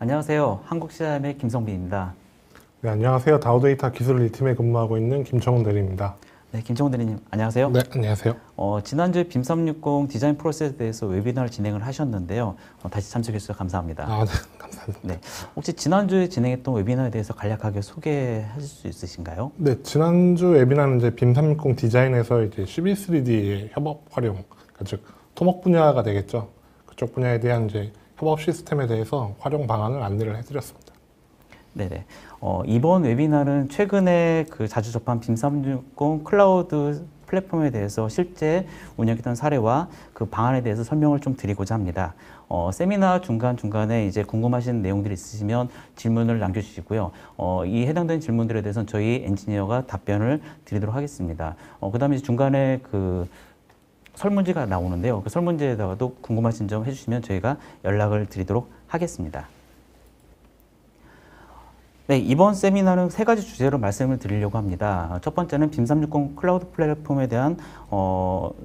안녕하세요. 한국CIM의 김성빈입니다. 네, 안녕하세요. 다우데이터 기술 2팀에 근무하고 있는 김청훈 대리입니다. 네, 김정훈 대리님, 안녕하세요. 네, 안녕하세요. 지난주에 빔360 디자인 프로세스에 대해서 웨비나를 진행을 하셨는데요. 다시 참석해 주셔서 감사합니다. 네, 감사합니다. 네, 혹시 지난주에 진행했던 웨비나에 대해서 간략하게 소개하실 수 있으신가요? 네, 지난주 웨비나는 이제 빔360 디자인에서 이제 CV3D의 협업 활용, 그러니까 즉 토목 분야가 되겠죠. 그쪽 분야에 대한 이제 협업 시스템에 대해서 활용 방안을 안내를 해드렸습니다. 네네. 이번 웨비나는 최근에 자주 접한 빔360 클라우드 플랫폼에 대해서 실제 운영했던 사례와 그 방안에 대해서 설명을 좀 드리고자 합니다. 세미나 중간중간에 이제 궁금하신 내용들이 있으시면 질문을 남겨주시고요. 이 해당되는 질문들에 대해서는 저희 엔지니어가 답변을 드리도록 하겠습니다. 그 다음에 중간에 설문지가 나오는데요. 그 설문지에다가도 궁금하신 점 해주시면 저희가 연락을 드리도록 하겠습니다. 네, 이번 세미나는 세 가지 주제로 말씀을 드리려고 합니다. 첫 번째는 빔360 클라우드 플랫폼에 대한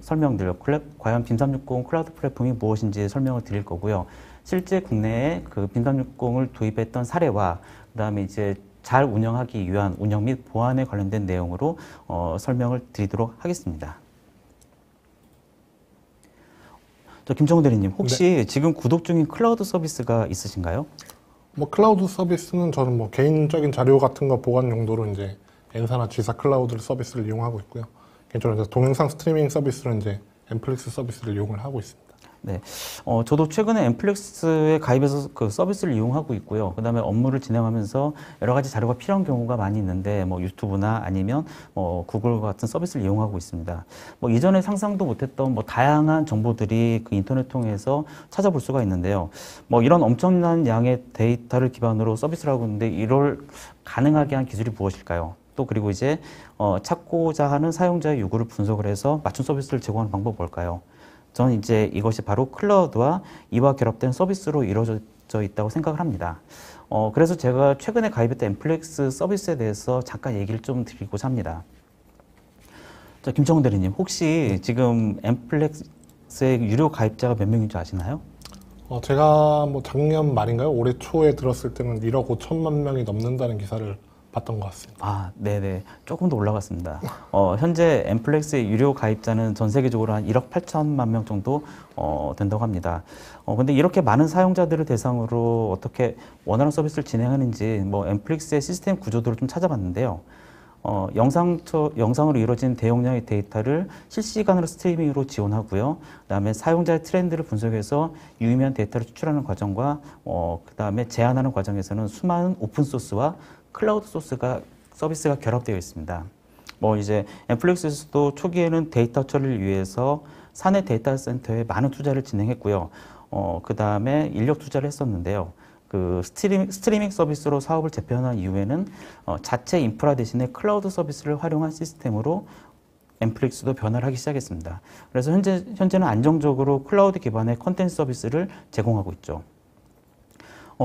설명들, 과연 빔360 클라우드 플랫폼이 무엇인지 설명을 드릴 거고요. 실제 국내에 그 빔360을 도입했던 사례와 그다음에 이제 잘 운영하기 위한 운영 및 보안에 관련된 내용으로 설명을 드리도록 하겠습니다. 김정훈 대리님, 혹시 네. 지금 구독 중인 클라우드 서비스가 있으신가요? 클라우드 서비스는 저는 개인적인 자료 같은 거 보관 용도로 이제 N사나 G사 클라우드 서비스를 이용하고 있고요. 개인적으로 동영상 스트리밍 서비스는 이제 엠플릭스 서비스를 이용을 하고 있습니다. 네, 저도 최근에 엠플렉스에 가입해서 그 서비스를 이용하고 있고요. 그 다음에 업무를 진행하면서 여러 가지 자료가 필요한 경우가 많이 있는데, 유튜브나 아니면 구글 같은 서비스를 이용하고 있습니다. 이전에 상상도 못했던 다양한 정보들이 그 인터넷 통해서 찾아볼 수가 있는데요. 이런 엄청난 양의 데이터를 기반으로 서비스를 하고 있는데, 이걸 가능하게 한 기술이 무엇일까요? 또 그리고 이제 찾고자 하는 사용자의 요구를 분석을 해서 맞춤 서비스를 제공하는 방법은 뭘까요? 저는 이제 이것이 바로 클라우드와 이와 결합된 서비스로 이루어져 있다고 생각을 합니다. 그래서 제가 최근에 가입했던 엠플렉스 서비스에 대해서 잠깐 얘기를 좀 드리고자 합니다. 김청훈 대리님, 혹시 지금 엠플렉스의 유료 가입자가 몇 명인 줄 아시나요? 제가 작년 말인가요? 올해 초에 들었을 때는 1억 5천만 명이 넘는다는 기사를 봤던 것 같습니다. 아, 네네. 조금 더 올라갔습니다. 현재 엠플렉스의 유료 가입자는 전 세계적으로 한 1억 8천만 명 정도 된다고 합니다. 근데 이렇게 많은 사용자들을 대상으로 어떻게 원활한 서비스를 진행하는지 엠플렉스의 시스템 구조도를 좀 찾아봤는데요. 영상으로 이루어진 대용량의 데이터를 실시간으로 스트리밍으로 지원하고요. 그다음에 사용자의 트렌드를 분석해서 유의미한 데이터를 추출하는 과정과 그다음에 제안하는 과정에서는 수많은 오픈소스와 클라우드 서비스가 결합되어 있습니다. 이제 엠플렉스에서도 초기에는 데이터 처리를 위해서 사내 데이터 센터에 많은 투자를 진행했고요. 그 다음에 인력 투자를 했었는데요. 그 스트리밍 서비스로 사업을 재편한 이후에는 자체 인프라 대신에 클라우드 서비스를 활용한 시스템으로 엠플렉스도 변화를 하기 시작했습니다. 그래서 현재는 안정적으로 클라우드 기반의 컨텐츠 서비스를 제공하고 있죠.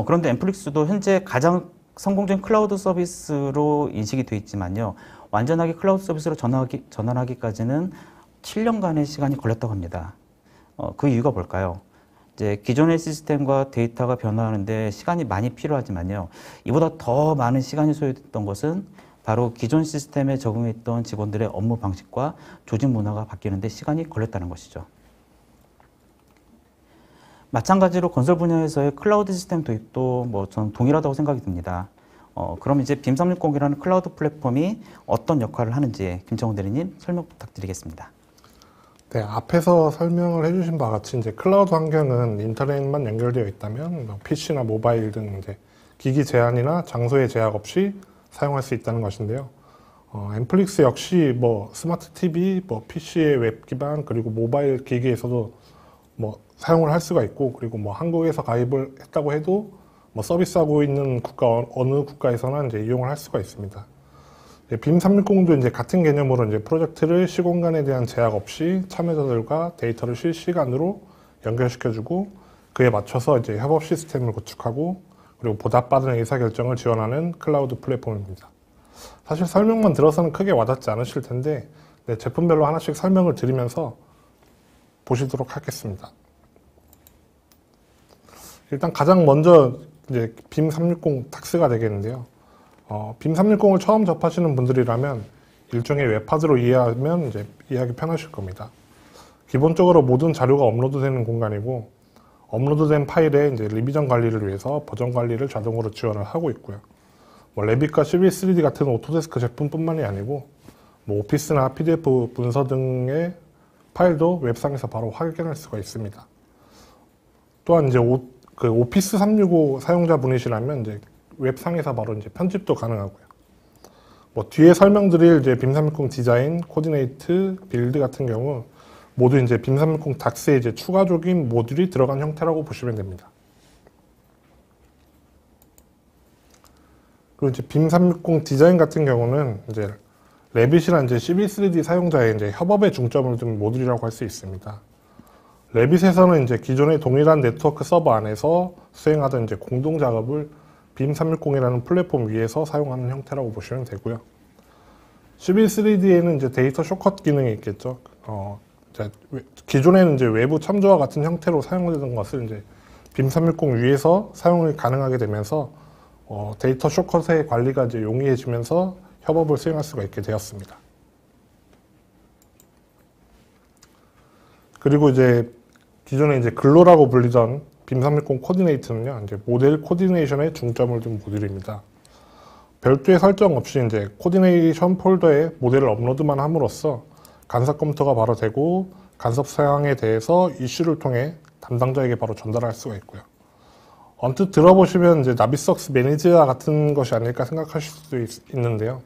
그런데 엠플렉스도 현재 가장 성공적인 클라우드 서비스로 인식이 되어 있지만요. 완전하게 클라우드 서비스로 전환하기까지는 7년간의 시간이 걸렸다고 합니다. 그 이유가 뭘까요? 이제 기존의 시스템과 데이터가 변화하는데 시간이 많이 필요하지만요. 이보다 더 많은 시간이 소요됐던 것은 바로 기존 시스템에 적응했던 직원들의 업무 방식과 조직 문화가 바뀌는데 시간이 걸렸다는 것이죠. 마찬가지로 건설 분야에서의 클라우드 시스템 도입도 저는 동일하다고 생각이 듭니다. 그럼 이제 빔360이라는 클라우드 플랫폼이 어떤 역할을 하는지 김청훈 대리님 설명 부탁드리겠습니다. 네, 앞에서 설명을 해주신 바와 같이 이제 클라우드 환경은 인터넷만 연결되어 있다면 PC나 모바일 등 이제 기기 제한이나 장소의 제약 없이 사용할 수 있다는 것인데요. 엠플릭스 역시 스마트 TV, PC의 웹 기반 그리고 모바일 기기에서도 사용을 할 수가 있고, 그리고 한국에서 가입을 했다고 해도 서비스하고 있는 어느 국가에서나 이제 이용을 할 수가 있습니다. 빔360도 이제 같은 개념으로 이제 프로젝트를 시공간에 대한 제약 없이 참여자들과 데이터를 실시간으로 연결시켜주고 그에 맞춰서 이제 협업 시스템을 구축하고 그리고 보다 빠른 의사결정을 지원하는 클라우드 플랫폼입니다. 사실 설명만 들어서는 크게 와닿지 않으실 텐데 제품별로 하나씩 설명을 드리면서 보시도록 하겠습니다. 일단 가장 먼저 이제 빔 360 닥스가 되겠는데요. 빔 360을 처음 접하시는 분들이라면 일종의 웹하드로 이해하면 이제 이해하기 편하실 겁니다. 기본적으로 모든 자료가 업로드되는 공간이고, 업로드된 파일의 이제 리비전 관리를 위해서 버전 관리를 자동으로 지원을 하고 있고요. 뭐 레빗과 시빌 3D 같은 오토데스크 제품뿐만이 아니고, 뭐 오피스나 PDF 문서 등의 파일도 웹상에서 바로 확인할 수가 있습니다. 또한 이제 오피스 365 사용자분이시라면 이제 웹상에서 바로 이제 편집도 가능하고요. 뭐 뒤에 설명드릴 이제 빔 360 디자인, 코디네이트, 빌드 같은 경우 모두 이제 빔 360 닥스에 이제 추가적인 모듈이 들어간 형태라고 보시면 됩니다. 그리고 이제 빔 360 디자인 같은 경우는 이제 레빗이나 이제 CV3D 사용자의 이제 협업에 중점을 둔 모듈이라고 할 수 있습니다. 레빗에서는 이제 기존의 동일한 네트워크 서버 안에서 수행하던 이제 공동 작업을 빔 360이라는 플랫폼 위에서 사용하는 형태라고 보시면 되고요. CV3D에는 이제 데이터 숏컷 기능이 있겠죠. 기존에는 이제 외부 참조와 같은 형태로 사용되던 것을 이제 빔 360 위에서 사용이 가능하게 되면서 데이터 숏컷의 관리가 이제 용이해지면서 협업을 수행할 수가 있게 되었습니다. 그리고 이제 기존에 이제 글로라고 불리던 빔 360 코디네이트는요, 이제 모델 코디네이션에 중점을 둔 모듈입니다. 별도의 설정 없이 이제 코디네이션 폴더에 모델을 업로드만 함으로써 간섭 검토가 바로 되고 간섭 사항에 대해서 이슈를 통해 담당자에게 바로 전달할 수가 있고요. 언뜻 들어보시면 이제 나비석스 매니저와 같은 것이 아닐까 생각하실 수도 있는데요.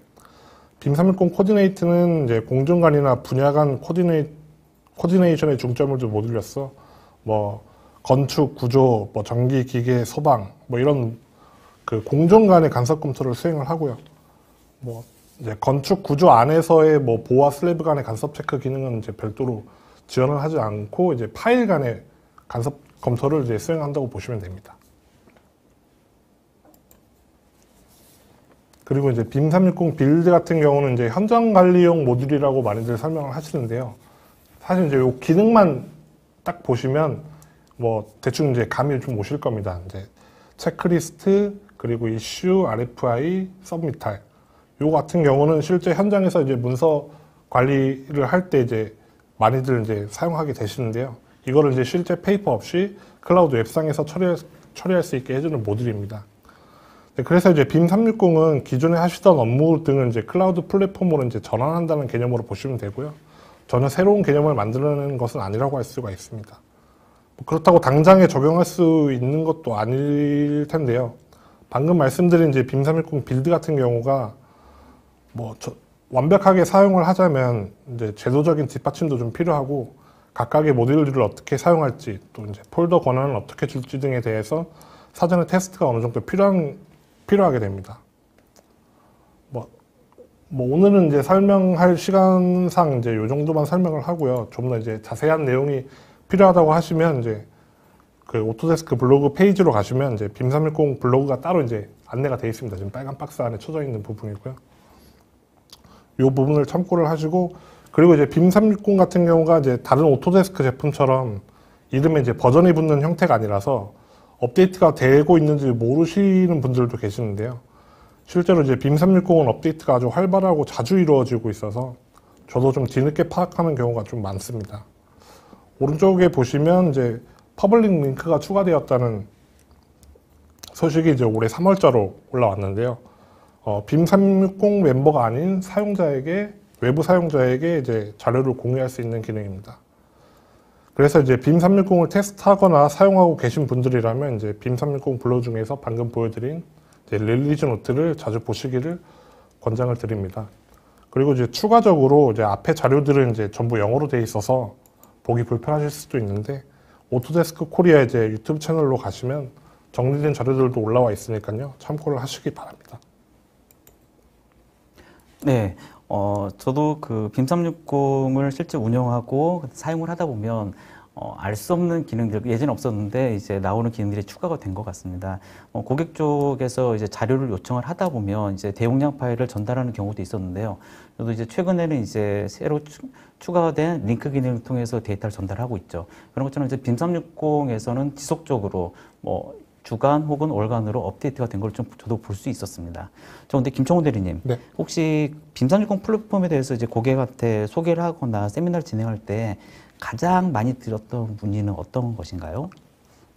빔 360 코디네이트는 이제 공정 간이나 분야 간 코디네이션에 중점을 둔 모듈이었어. 뭐 건축, 구조, 뭐 전기, 기계, 소방, 뭐 이런 그 공정 간의 간섭 검토를 수행을 하고요. 뭐 이제 건축 구조 안에서의 뭐 보와 슬래브 간의 간섭 체크 기능은 이제 별도로 지원을 하지 않고 이제 파일 간의 간섭 검토를 이제 수행한다고 보시면 됩니다. 그리고 이제 빔 360 빌드 같은 경우는 이제 현장 관리용 모듈이라고 많이들 설명을 하시는데요. 사실 이제 요 기능만 딱 보시면 뭐 대충 이제 감이 좀 오실 겁니다. 이제 체크리스트, 그리고 이슈, RFI, 서브미탈. 요 같은 경우는 실제 현장에서 이제 문서 관리를 할 때 이제 많이들 이제 사용하게 되시는데요. 이거를 이제 실제 페이퍼 없이 클라우드 웹상에서 처리할 수 있게 해주는 모듈입니다. 그래서 이제 빔 360은 기존에 하시던 업무 등은 이제 클라우드 플랫폼으로 이제 전환한다는 개념으로 보시면 되고요. 전혀 새로운 개념을 만들어내는 것은 아니라고 할 수가 있습니다. 그렇다고 당장에 적용할 수 있는 것도 아닐 텐데요. 방금 말씀드린 이제 빔 360 빌드 같은 경우가 뭐 완벽하게 사용을 하자면 이제 제도적인 뒷받침도 좀 필요하고 각각의 모듈들을 어떻게 사용할지 또 이제 폴더 권한을 어떻게 줄지 등에 대해서 사전에 테스트가 어느 정도 필요하게 됩니다. 뭐 오늘은 이제 설명할 시간상 이제 요 정도만 설명을 하고요. 좀 더 이제 자세한 내용이 필요하다고 하시면 이제 그 오토데스크 블로그 페이지로 가시면 이제 빔 360 블로그가 따로 이제 안내가 되어 있습니다. 지금 빨간 박스 안에 쳐져 있는 부분이고요. 이 부분을 참고를 하시고, 그리고 이제 빔 360 같은 경우가 이제 다른 오토데스크 제품처럼 이름에 이제 버전이 붙는 형태가 아니라서 업데이트가 되고 있는지 모르시는 분들도 계시는데요. 실제로 이제 빔 360은 업데이트가 아주 활발하고 자주 이루어지고 있어서 저도 좀 뒤늦게 파악하는 경우가 좀 많습니다. 오른쪽에 보시면 이제 퍼블릭 링크가 추가되었다는 소식이 이제 올해 3월자로 올라왔는데요. 빔 360 멤버가 아닌 사용자에게, 외부 사용자에게 이제 자료를 공유할 수 있는 기능입니다. 그래서 이제 빔 360을 테스트하거나 사용하고 계신 분들이라면 이제 빔 360 블로그 중에서 방금 보여드린 이제 릴리즈 노트를 자주 보시기를 권장을 드립니다. 그리고 이제 추가적으로 이제 앞에 자료들은 이제 전부 영어로 되어 있어서 보기 불편하실 수도 있는데 오토데스크 코리아 이제 유튜브 채널로 가시면 정리된 자료들도 올라와 있으니까요. 참고를 하시기 바랍니다. 네, 저도 그 빔 360을 실제 운영하고 사용을 하다 보면 알 수 없는 기능들, 예전에 없었는데 이제 나오는 기능들이 추가가 된 것 같습니다. 고객 쪽에서 이제 자료를 요청을 하다 보면 이제 대용량 파일을 전달하는 경우도 있었는데요. 저도 이제 최근에는 이제 새로 추가된 링크 기능을 통해서 데이터를 전달하고 있죠. 그런 것처럼 이제 빔 360에서는 지속적으로 주간 혹은 월간으로 업데이트가 된 걸 좀 저도 볼 수 있었습니다. 근데 김청훈 대리님, 네. 혹시 빔360 플랫폼에 대해서 이제 고객한테 소개를 하거나 세미나를 진행할 때 가장 많이 들었던 문의는 어떤 것인가요?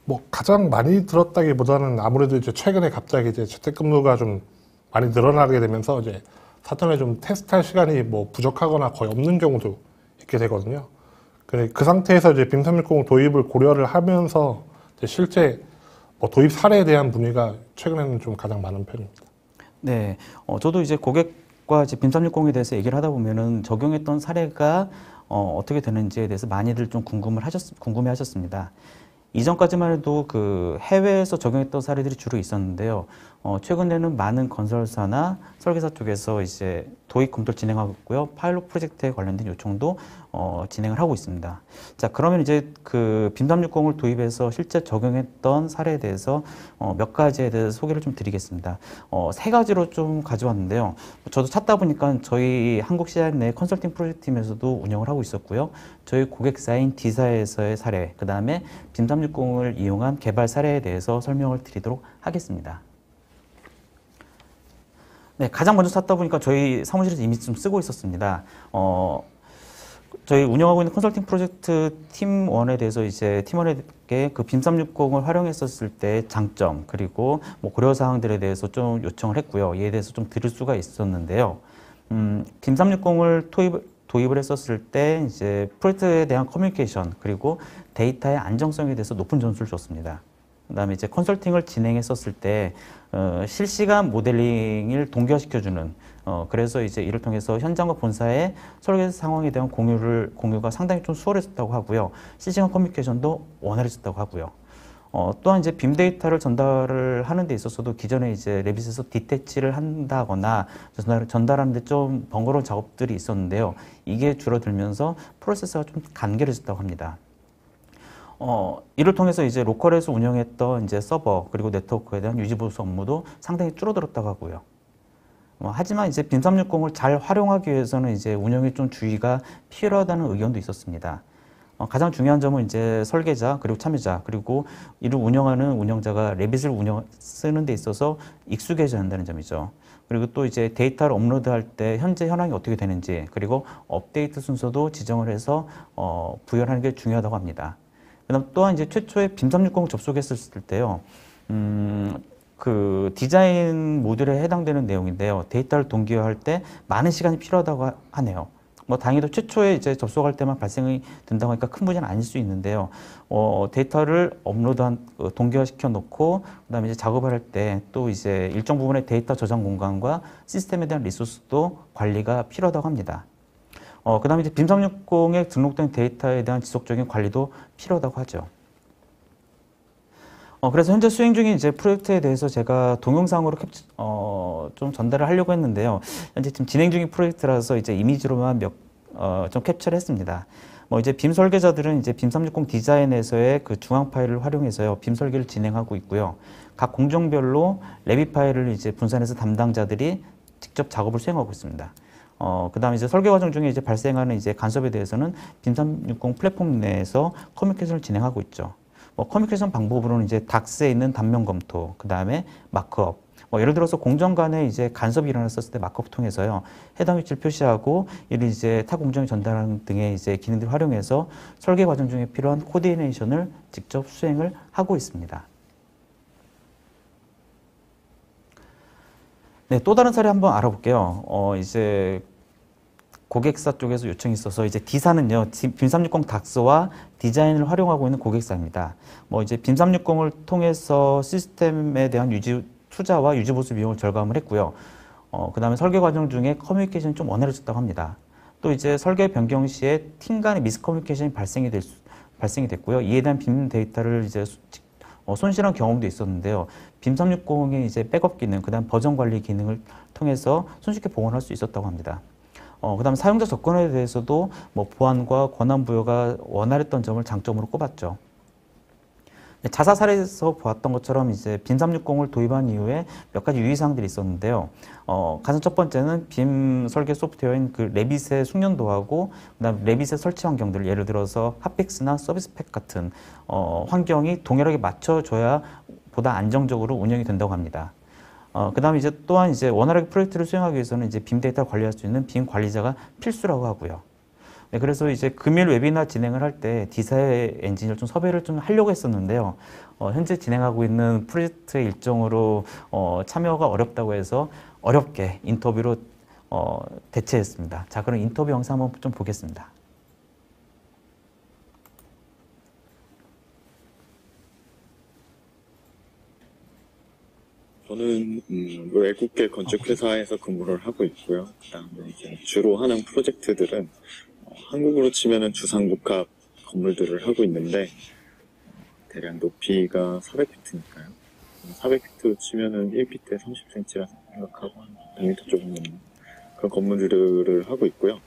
뭐 가장 많이 들었다기보다는 아무래도 이제 최근에 갑자기 이제 재택근무가 좀 많이 늘어나게 되면서 이제 사전에 좀 테스트할 시간이 뭐 부족하거나 거의 없는 경우도 있게 되거든요. 그 상태에서 이제 빔360 도입을 고려를 하면서 이제 실제 뭐 도입 사례에 대한 문의가 최근에는 좀 가장 많은 편입니다. 네, 저도 이제 고객과 이제 빔360에 대해서 얘기를 하다 보면은 적용했던 사례가 어떻게 되는지에 대해서 많이들 좀 궁금해 하셨습니다. 이전까지만 해도 그 해외에서 적용했던 사례들이 주로 있었는데요. 최근에는 많은 건설사나 설계사 쪽에서 이제 도입 검토를 진행하고 있고요. 파일럿 프로젝트에 관련된 요청도 진행을 하고 있습니다. 자, 그러면 이제 그 빔360을 도입해서 실제 적용했던 사례에 대해서 몇 가지에 대해서 소개를 좀 드리겠습니다. 세 가지로 좀 가져왔는데요. 저도 찾다 보니까 저희 한국 CRM 내 컨설팅 프로젝트 팀에서도 운영을 하고 있었고요. 저희 고객사인 D사에서의 사례, 그 다음에 빔360을 이용한 개발 사례에 대해서 설명을 드리도록 하겠습니다. 네, 가장 먼저 찾다 보니까 저희 사무실에서 이미 좀 쓰고 있었습니다. 저희 운영하고 있는 컨설팅 프로젝트 팀원에 대해서 이제 팀원에게 그 빔360을 활용했었을 때 장점, 그리고 뭐 고려사항들에 대해서 좀 요청을 했고요. 이에 대해서 좀 들을 수가 있었는데요. 빔360을 도입을 했었을 때 이제 프로젝트에 대한 커뮤니케이션, 그리고 데이터의 안정성에 대해서 높은 점수를 줬습니다. 그다음에 이제 컨설팅을 진행했었을 때 실시간 모델링을 동기화시켜주는 그래서 이제 이를 통해서 현장과 본사의 설계 상황에 대한 공유가 상당히 좀 수월해졌다고 하고요. 실시간 커뮤니케이션도 원활해졌다고 하고요. 또한 이제 빔 데이터를 전달을 하는 데 있어서도 기존에 이제 레빗에서 디태치를 한다거나 전달하는 데 좀 번거로운 작업들이 있었는데요. 이게 줄어들면서 프로세스가 좀 간결해졌다고 합니다. 이를 통해서 이제 로컬에서 운영했던 이제 서버 그리고 네트워크에 대한 유지보수 업무도 상당히 줄어들었다고 하고요. 하지만 이제 빔360을 잘 활용하기 위해서는 이제 운영에 좀 주의가 필요하다는 의견도 있었습니다. 가장 중요한 점은 이제 설계자 그리고 참여자 그리고 이를 운영하는 운영자가 레빗을 쓰는 데 있어서 익숙해져야 한다는 점이죠. 그리고 또 이제 데이터를 업로드할 때 현재 현황이 어떻게 되는지 그리고 업데이트 순서도 지정을 해서 부여하는 게 중요하다고 합니다. 그다음 또한 이제 최초에 빔360 접속했을 때요. 그 디자인 모듈에 해당되는 내용인데요. 데이터를 동기화할 때 많은 시간이 필요하다고 하네요. 뭐 다행히도 최초에 이제 접속할 때만 발생이 된다고 하니까 큰 문제는 아닐 수 있는데요. 데이터를 동기화시켜 놓고 그다음에 이제 작업을 할 때 또 이제 일정 부분의 데이터 저장 공간과 시스템에 대한 리소스도 관리가 필요하다고 합니다. 그 다음에 이제 빔360에 등록된 데이터에 대한 지속적인 관리도 필요하다고 하죠. 그래서 현재 수행 중인 이제 프로젝트에 대해서 제가 동영상으로 좀 전달을 하려고 했는데요. 현재 지금 진행 중인 프로젝트라서 이제 이미지로만 좀 캡처를 했습니다. 이제 빔 설계자들은 이제 빔360 디자인에서의 그 중앙 파일을 활용해서요, 빔 설계를 진행하고 있고요. 각 공정별로 레빗 파일을 이제 분산해서 담당자들이 직접 작업을 수행하고 있습니다. 그 다음에 이제 설계 과정 중에 이제 발생하는 이제 간섭에 대해서는 빔360 플랫폼 내에서 커뮤니케이션을 진행하고 있죠. 커뮤니케이션 방법으로는 이제 닥스에 있는 단면 검토, 그 다음에 마크업. 예를 들어서 공정 간에 이제 간섭이 일어났었을 때 마크업 통해서요, 해당 위치를 표시하고 이를 이제 타 공정에 전달하는 등의 이제 기능들을 활용해서 설계 과정 중에 필요한 코디네이션을 직접 수행을 하고 있습니다. 네, 또 다른 사례 한번 알아볼게요. 이제 고객사 쪽에서 요청이 있어서 이제 D사는요, 빔360 닥스와 디자인을 활용하고 있는 고객사입니다. 이제 빔360을 통해서 시스템에 대한 투자와 유지보수 비용을 절감을 했고요. 그 다음에 설계 과정 중에 커뮤니케이션이 좀 원활해졌다고 합니다. 또 이제 설계 변경 시에 팀 간의 미스커뮤니케이션이 발생이 됐고요. 이에 대한 빔 데이터를 이제 손실한 경험도 있었는데요. 빔360의 이제 백업 기능, 그 다음 버전 관리 기능을 통해서 손쉽게 복원할 수 있었다고 합니다. 그 다음 사용자 접근에 대해서도 보안과 권한 부여가 원활했던 점을 장점으로 꼽았죠. 자사 사례에서 보았던 것처럼 이제 빔360을 도입한 이후에 몇 가지 유의사항들이 있었는데요. 가장 첫 번째는 빔 설계 소프트웨어인 그 레빗의 숙련도하고 그다음 레빗의 설치 환경들, 예를 들어서 핫픽스나 서비스팩 같은 환경이 동일하게 맞춰줘야 보다 안정적으로 운영이 된다고 합니다. 그다음에 이제 또한 이제 원활하게 프로젝트를 수행하기 위해서는 이제 빔 데이터를 관리할 수 있는 빔 관리자가 필수라고 하고요. 네, 그래서 이제 금일 웨비나 진행을 할 때 디사의 엔지니어를 좀 섭외를 좀 하려고 했었는데요. 현재 진행하고 있는 프로젝트의 일정으로 참여가 어렵다고 해서 어렵게 인터뷰로 대체했습니다. 자, 그럼 인터뷰 영상 한번 좀 보겠습니다. 저는 외국계 건축회사에서 근무를 하고 있고요. 그다음에 이제 주로 하는 프로젝트들은 한국으로 치면은 주상복합 건물들을 하고 있는데 대략 높이가 400피트니까요. 400피트로 치면은 1피트에 30cm라 생각하고 한 100m 조금 넘는 그런 건물들을 하고 있고요.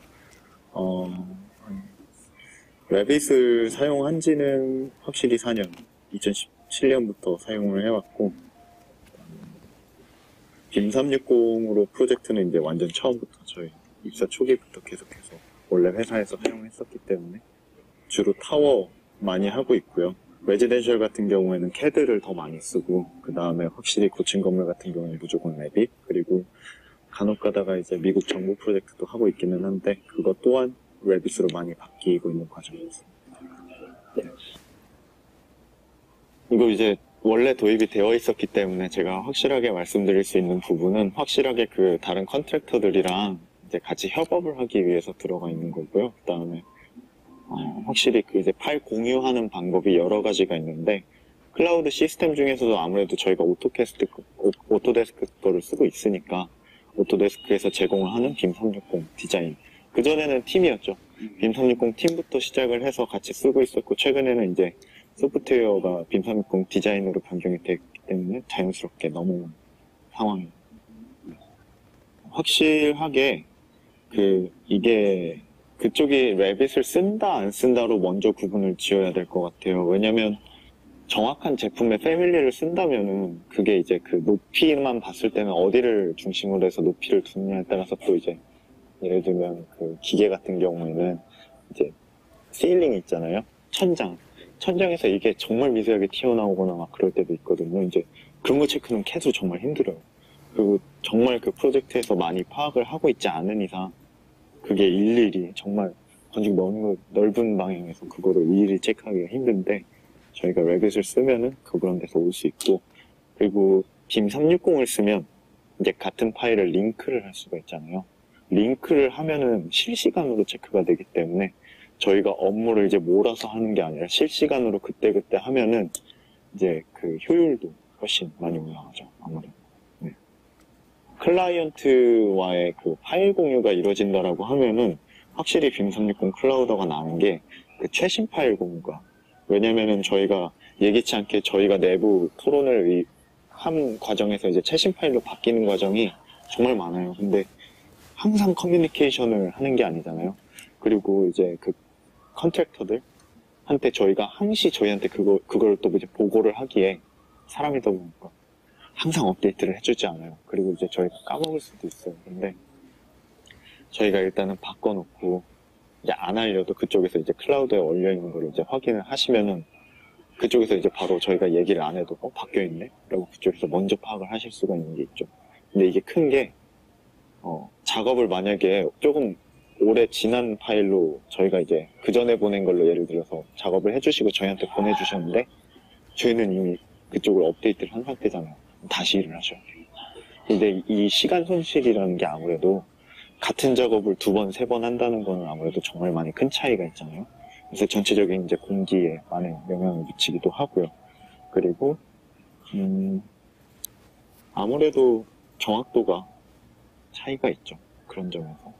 레빗을 사용한 지는 확실히 4년, 2017년부터 사용을 해왔고, 빔 360으로 프로젝트는 이제 완전 처음부터 저희 입사 초기부터 계속해서 원래 회사에서 사용했었기 때문에 주로 타워 많이 하고 있고요. 레지덴셜 같은 경우에는 CAD를 더 많이 쓰고, 그 다음에 확실히 고층 건물 같은 경우는 무조건 레빗, 그리고 간혹 가다가 이제 미국 정부 프로젝트도 하고 있기는 한데 그것 또한 레빗으로 많이 바뀌고 있는 과정이었습니다. 네. 이거 이제 원래 도입이 되어 있었기 때문에 제가 확실하게 말씀드릴 수 있는 부분은 확실하게 그 다른 컨트랙터들이랑 이제 같이 협업을 하기 위해서 들어가 있는 거고요. 그 다음에 확실히 그 이제 파일 공유하는 방법이 여러 가지가 있는데 클라우드 시스템 중에서도 아무래도 저희가 오토데스크 거를 쓰고 있으니까 오토데스크에서 제공을 하는 빔 360 디자인. 그전에는 팀이었죠. 빔 360 팀부터 시작을 해서 같이 쓰고 있었고, 최근에는 이제 소프트웨어가 빔 360 디자인으로 변경이 됐기 때문에 자연스럽게 넘어온 상황입니다. 확실하게 이게 그쪽이 레빗을 쓴다 안 쓴다로 먼저 구분을 지어야 될 것 같아요. 왜냐면 정확한 제품의 패밀리를 쓴다면은 그게 이제 그 높이만 봤을 때는 어디를 중심으로 해서 높이를 두느냐에 따라서 또 이제 예를 들면 그 기계 같은 경우에는 이제 시일링이 있잖아요. 천장에서 이게 정말 미세하게 튀어나오거나 막 그럴 때도 있거든요. 이제 그런 거 체크는 캐도 정말 힘들어요. 그리고 정말 그 프로젝트에서 많이 파악을 하고 있지 않은 이상 그게 일일이 정말 건축 넓은 방향에서 그거를 일일이 체크하기가 힘든데 저희가 레빗을 쓰면은 그런 데서 올 수 있고, 그리고 빔 360을 쓰면 이제 같은 파일을 링크를 할 수가 있잖아요. 링크를 하면은 실시간으로 체크가 되기 때문에 저희가 업무를 이제 몰아서 하는 게 아니라 실시간으로 그때그때 하면은 이제 그 효율도 훨씬 많이 올라가죠. 아무래도. 네. 클라이언트와의 그 파일 공유가 이루어진다라고 하면은 확실히 빔 360 클라우더가 나은 게 그 최신 파일 공유가, 왜냐면은 저희가 예기치 않게 저희가 내부 토론을 한 과정에서 이제 최신 파일로 바뀌는 과정이 정말 많아요. 근데 항상 커뮤니케이션을 하는 게 아니잖아요. 그리고 이제 그 컨트랙터들한테 저희가 항시 저희한테 그걸 또 이제 보고를 하기에 사람이다 보니까 항상 업데이트를 해주지 않아요. 그리고 이제 저희가 까먹을 수도 있어요. 근데 저희가 일단은 바꿔놓고 이제 안 알려도 그쪽에서 이제 클라우드에 올려있는 걸 이제 확인을 하시면은 그쪽에서 이제 바로 저희가 얘기를 안 해도 바뀌어있네? 라고 그쪽에서 먼저 파악을 하실 수가 있는 게 있죠. 근데 이게 큰 게 작업을 만약에 조금 오래 지난 파일로 저희가 이제 그 전에 보낸 걸로 예를 들어서 작업을 해주시고 저희한테 보내주셨는데 저희는 이미 그쪽을 업데이트를 한 상태잖아요. 다시 일을 하셔야 돼요. 근데 이 시간 손실이라는 게 아무래도 같은 작업을 2번, 3번 한다는 거는 아무래도 정말 많이 큰 차이가 있잖아요. 그래서 전체적인 이제 공기에 많은 영향을 미치기도 하고요. 그리고 아무래도 정확도가 차이가 있죠. 그런 점에서.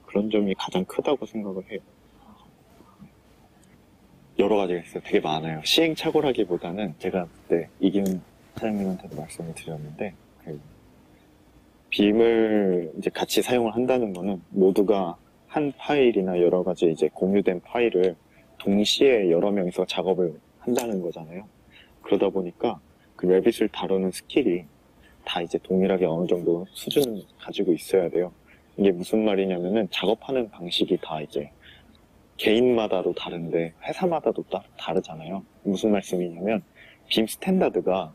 그런 점이 가장 크다고 생각을 해요. 여러 가지가 있어요. 되게 많아요. 시행착오라기보다는 제가 그때 이기훈 사장님한테도 말씀을 드렸는데 빔을 이제 같이 사용을 한다는 거는 모두가 한 파일이나 여러 가지 이제 공유된 파일을 동시에 여러 명이서 작업을 한다는 거잖아요. 그러다 보니까 그 레빗을 다루는 스킬이 다 이제 동일하게 어느 정도 수준을 가지고 있어야 돼요. 이게 무슨 말이냐면은 작업하는 방식이 다 이제 개인마다도 다른데 회사마다도 다르잖아요. 무슨 말씀이냐면 빔 스탠다드가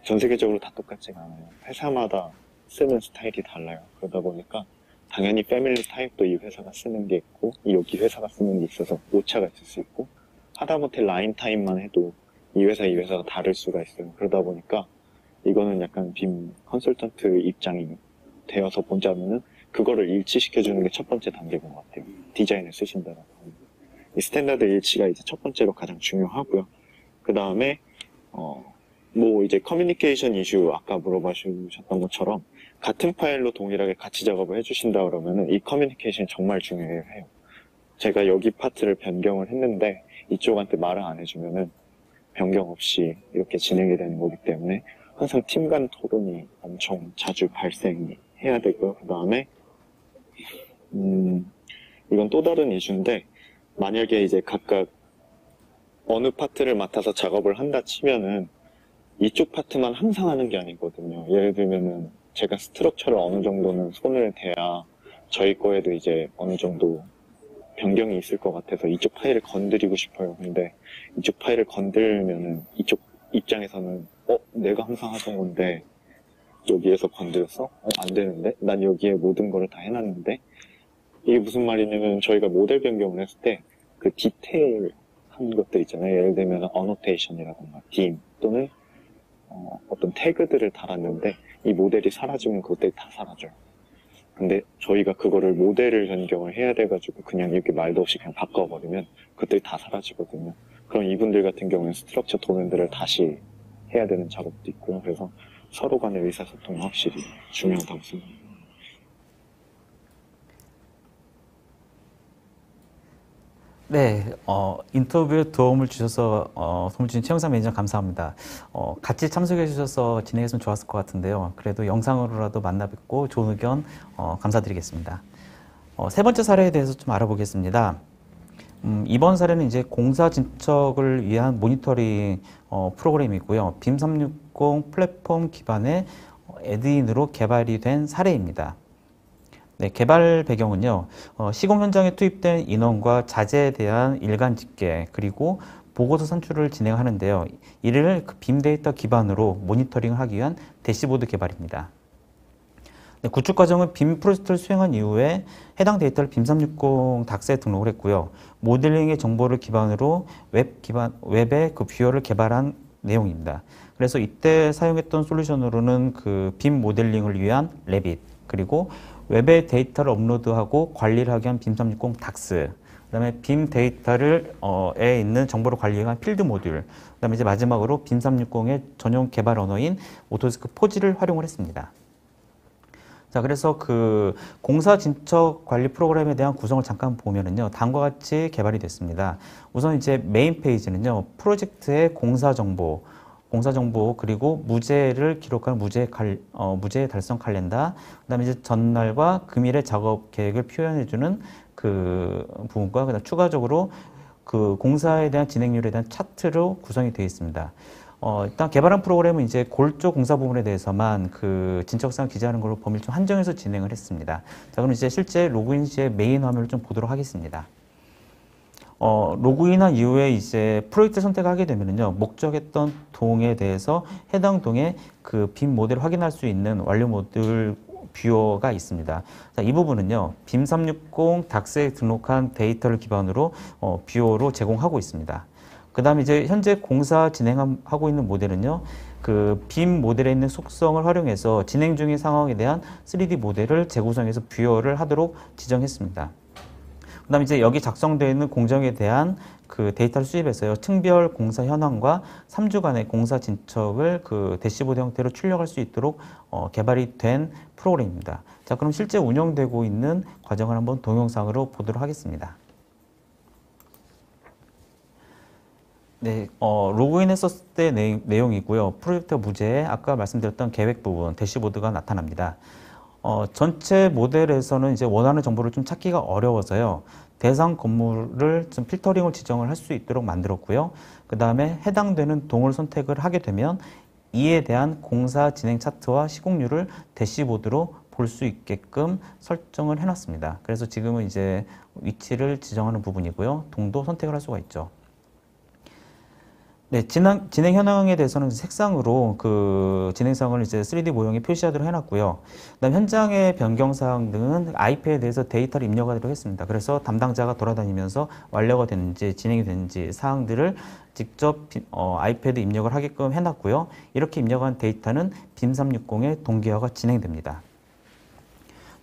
전 세계적으로 다 똑같지가 않아요. 회사마다 쓰는 스타일이 달라요. 그러다 보니까 당연히 패밀리 타입도 이 회사가 쓰는 게 있고 여기 회사가 쓰는 게 있어서 오차가 있을 수 있고 하다못해 라인 타입만 해도 이 회사가 다를 수가 있어요. 그러다 보니까 이거는 약간 빔 컨설턴트 입장이 되어서 보자면은 그거를 일치시켜주는 게 첫 번째 단계인 것 같아요. 디자인을 쓰신다라고 하면. 이 스탠다드 일치가 이제 첫 번째로 가장 중요하고요. 그 다음에 뭐 이제 커뮤니케이션 이슈 아까 물어봐 주셨던 것처럼 같은 파일로 동일하게 같이 작업을 해주신다 그러면은 이 커뮤니케이션이 정말 중요해요. 제가 여기 파트를 변경을 했는데 이쪽한테 말을 안 해주면은 변경 없이 이렇게 진행이 되는 거기 때문에 항상 팀 간 토론이 엄청 자주 발생해야 되고요. 그 다음에 이건 또 다른 이슈인데 만약에 이제 각각 어느 파트를 맡아서 작업을 한다 치면은 이쪽 파트만 항상 하는 게 아니거든요. 예를 들면은 제가 스트럭처를 어느 정도는 손을 대야 저희 거에도 이제 어느 정도 변경이 있을 것 같아서 이쪽 파일을 건드리고 싶어요. 근데 이쪽 파일을 건들면은 이쪽 입장에서는 내가 항상 하던 건데 여기에서 건드렸어? 안 되는데? 난 여기에 모든 거를 다 해놨는데? 이게 무슨 말이냐면 저희가 모델 변경을 했을 때 그 디테일한 것들 있잖아요. 예를 들면 어노테이션이라던가 dim 또는 어떤 태그들을 달았는데 이 모델이 사라지면 그것들이 다 사라져요. 근데 저희가 그거를 모델을 변경을 해야 돼가지고 그냥 이렇게 말도 없이 그냥 바꿔버리면 그것들이 다 사라지거든요. 그럼 이분들 같은 경우는 스트럭처 도면들을 다시 해야 되는 작업도 있고요. 그래서 서로 간의 의사소통이 확실히 중요하다고 생각합니다. 네, 인터뷰에 도움을 주셔서 도움을 주신 최영상 매니저 감사합니다. 같이 참석해 주셔서 진행했으면 좋았을 것 같은데요. 그래도 영상으로라도 만나 뵙고 좋은 의견 감사드리겠습니다. 세 번째 사례에 대해서 좀 알아보겠습니다. 이번 사례는 이제 공사 진척을 위한 모니터링 프로그램이고요. 빔 360 플랫폼 기반의 애드인으로 개발이 된 사례입니다. 네, 개발 배경은요, 시공 현장에 투입된 인원과 자재에 대한 일간 집계, 그리고 보고서 산출을 진행하는데요. 이를 빔 데이터 기반으로 모니터링을 하기 위한 대시보드 개발입니다. 네, 구축 과정은 빔 프로젝트를 수행한 이후에 해당 데이터를 빔 360 닥스에 등록을 했고요. 모델링의 정보를 기반으로 웹의 그 뷰어를 개발한 내용입니다. 그래서 이때 사용했던 솔루션으로는 그 빔 모델링을 위한 레빗, 그리고 웹에 데이터를 업로드하고 관리를 하기 위한 빔 360 닥스, 그 다음에 빔 데이터를 에 있는 정보를 관리하기 위한 필드 모듈, 그 다음에 이제 마지막으로 빔 360의 전용 개발 언어인 오토데스크 포지를 활용을 했습니다. 자, 그래서 그 공사 진척 관리 프로그램에 대한 구성을 잠깐 보면은요, 다음과 같이 개발이 됐습니다. 우선 이제 메인 페이지는요, 프로젝트의 공사 정보 그리고 무제를 기록한 무제 달성 칼렌더, 그다음에 이제 전날과 금일의 작업 계획을 표현해주는 그 부분과 그다음 추가적으로 그 공사에 대한 진행률에 대한 차트로 구성이 되어 있습니다. 일단 개발한 프로그램은 이제 골조 공사 부분에 대해서만 그 진척상 기재하는 걸로 범위를 좀 한정해서 진행을 했습니다. 자, 그럼 이제 실제 로그인 시의 메인 화면을 좀 보도록 하겠습니다. 로그인한 이후에 이제 프로젝트 선택하게 되면요, 목적했던 동에 대해서 해당 동의 그 빔 모델을 확인할 수 있는 완료 모듈 뷰어가 있습니다. 자, 이 부분은요, 빔 360 닥스에 등록한 데이터를 기반으로 뷰어로 제공하고 있습니다. 그 다음에 이제 현재 공사 진행하고 있는 모델은요, 그 빔 모델에 있는 속성을 활용해서 진행 중인 상황에 대한 3D 모델을 재구성해서 뷰어를 하도록 지정했습니다. 그 다음에 이제 여기 작성되어 있는 공정에 대한 그 데이터를 수집해서요, 층별 공사 현황과 3주간의 공사 진척을 그 대시보드 형태로 출력할 수 있도록 개발이 된 프로그램입니다. 자, 그럼 실제 운영되고 있는 과정을 한번 동영상으로 보도록 하겠습니다. 네, 로그인했었을 때 내용이고요. 프로젝트 무제에 아까 말씀드렸던 계획 부분, 대시보드가 나타납니다. 전체 모델에서는 이제 원하는 정보를 좀 찾기가 어려워서요, 대상 건물을 좀 필터링을 지정을 할 수 있도록 만들었고요. 그 다음에 해당되는 동을 선택을 하게 되면 이에 대한 공사 진행 차트와 시공률을 대시보드로 볼 수 있게끔 설정을 해놨습니다. 그래서 지금은 이제 위치를 지정하는 부분이고요, 동도 선택을 할 수가 있죠. 네, 진행 현황에 대해서는 색상으로 그 진행상을 이제 3D 모형에 표시하도록 해놨고요. 그다음 현장의 변경 사항 등은 아이패드에서 데이터를 입력하도록 했습니다. 그래서 담당자가 돌아다니면서 완료가 됐는지 진행이 됐는지 사항들을 직접 아이패드 입력을 하게끔 해놨고요. 이렇게 입력한 데이터는 빔360의 동기화가 진행됩니다.